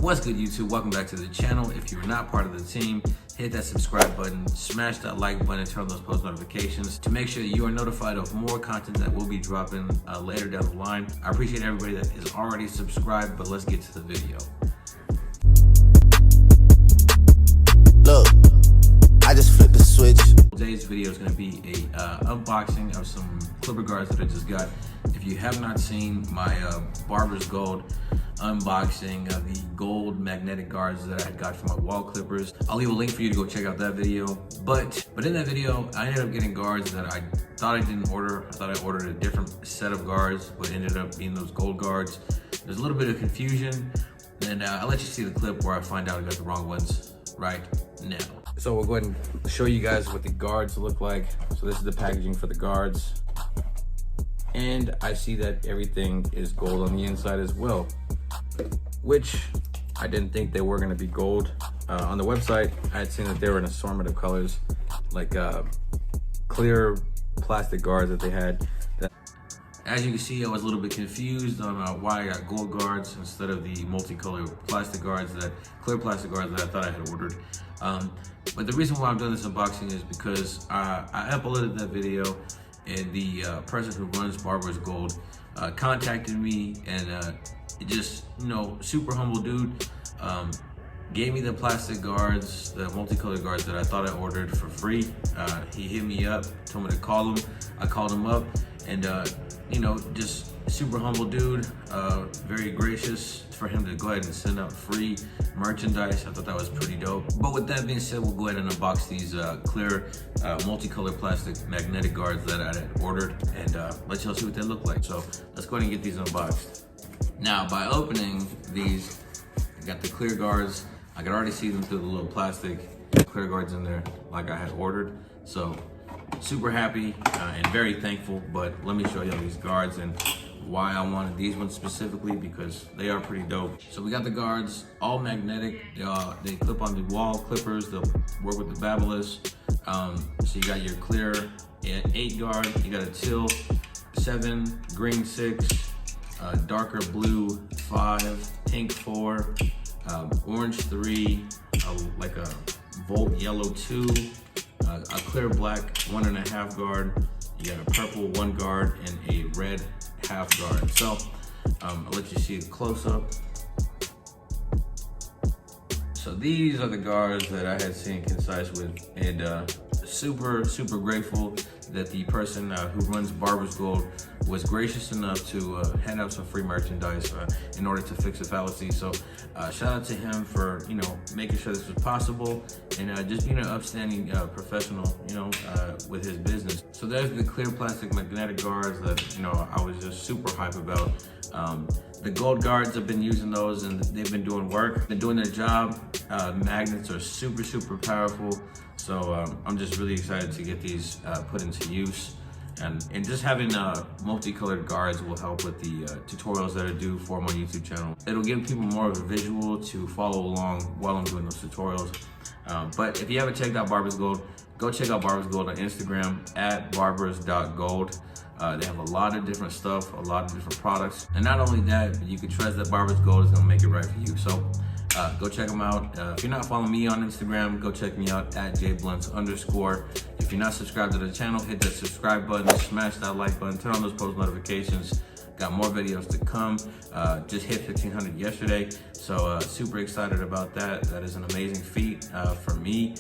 What's good, YouTube? Welcome back to the channel. If you're not part of the team, hit that subscribe button, smash that like button, and turn on those post notifications to make sure that you are notified of more content that will be dropping later down the line. I appreciate everybody that is already subscribed, but let's get to the video. Look, I just flipped the switch. Today's video is going to be a unboxing of some clipper guards that I just got. If you have not seen my Barber's Gold unboxing of the gold magnetic guards that I got for my wall clippers, I'll leave a link for you to go check out that video. But in that video, I ended up getting guards that I thought I didn't order. I thought I ordered a different set of guards, but ended up being those gold guards. There's a little bit of confusion, and I'll let you see the clip where I find out I got the wrong ones right now. So we'll go ahead and show you guys what the guards look like. So this is the packaging for the guards. And I see that everything is gold on the inside as well, which I didn't think they were gonna be gold. On the website, I had seen that they were an assortment of colors, like clear plastic guards that they had. As you can see, I was a little bit confused on why I got gold guards instead of the multicolored plastic guards, clear plastic guards that I thought I had ordered. But the reason why I'm doing this unboxing is because I uploaded that video, and the person who runs Barber's Gold contacted me, and it just, super humble dude, gave me the plastic guards, the multicolored guards that I thought I ordered for free. He hit me up, told me to call him. I called him up, and just super humble dude, very gracious for him to go ahead and send out free merchandise. I thought that was pretty dope. But with that being said, we'll go ahead and unbox these clear multicolored plastic magnetic guards that I had ordered, and let y'all see what they look like. So let's go ahead and get these unboxed. Now, by opening these, I got the clear guards. I could already see them through the little plastic clear guards in there like I had ordered. So super happy and very thankful. But let me show y'all these guards and why I wanted these ones specifically, because they are pretty dope. So we got the guards, all magnetic. They clip on the wall clippers. They'll work with the Babyliss. So you got your clear 8 guard, you got a teal 7, green 6, darker blue 5, pink 4, orange 3, like a volt yellow 2, a clear black 1.5 guard. You got a purple 1 guard and a red half guard. So I'll let you see a close up. So these are the guards that I had seen concise with, and super grateful that the person who runs Barber's Gold was gracious enough to hand out some free merchandise in order to fix a fallacy. So shout out to him for making sure this was possible, and just being an upstanding professional with his business. So there's the clear plastic magnetic guards that I was just super hype about. The gold guards, I've been using those and they've been doing work, been doing their job. Magnets are super powerful. So I'm just really excited to get these put into use. And just having multicolored guards will help with the tutorials that I do for my YouTube channel. It'll give people more of a visual to follow along while I'm doing those tutorials. But if you haven't checked out Barber's Gold, go check out Barber's Gold on Instagram at barbers.gold. They have a lot of different stuff, a lot of different products. And not only that, but you can trust that Barber's Gold is gonna make it right for you. So go check them out. If you're not following me on Instagram, go check me out at jblunts_. If you're not subscribed to the channel, hit that subscribe button, smash that like button, turn on those post notifications. Got more videos to come. Just hit 1,500 yesterday, so super excited about that. That is an amazing feat for me,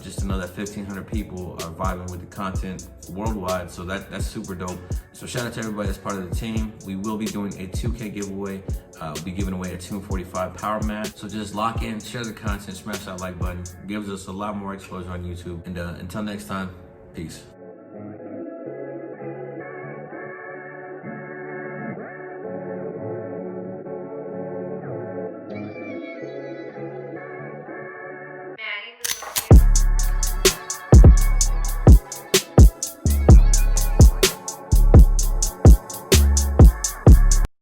just to know that 1,500 people are vibing with the content worldwide. So that's super dope. So shout out to everybody that's part of the team. We will be doing a 2K giveaway. We'll be giving away a 245 power mat. So just lock in, share the content, smash that like button. Gives us a lot more exposure on YouTube. And until next time, peace.